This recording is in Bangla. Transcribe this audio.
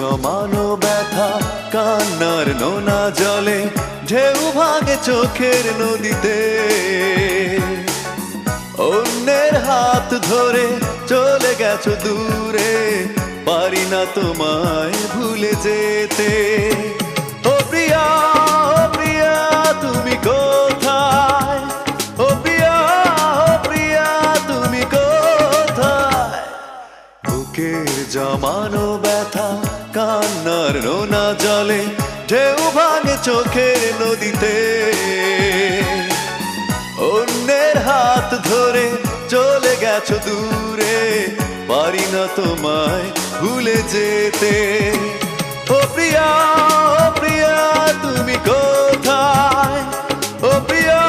জমানো ব্যথা কান্নার নোনা জলে ঢেউ ভাঙে চোখের নদীতে অন্যের হাত ধরে চলে গেছো দূরে পারি না তোমায় ভুলে যেতে ও প্রিয়া তুমি কোথায় ও প্রিয়া তুমি কোথায় বুকের জমানো ব্যথা কান্নার নোনা জলে ঢেউ ভাঙে চোখের নদীতে অন্যের হাত ধরে চলে গেছো দূরে পারি না তোমায় ভুলে যেতে ও প্রিয়া তুমি কোথায় ও প্রিয়া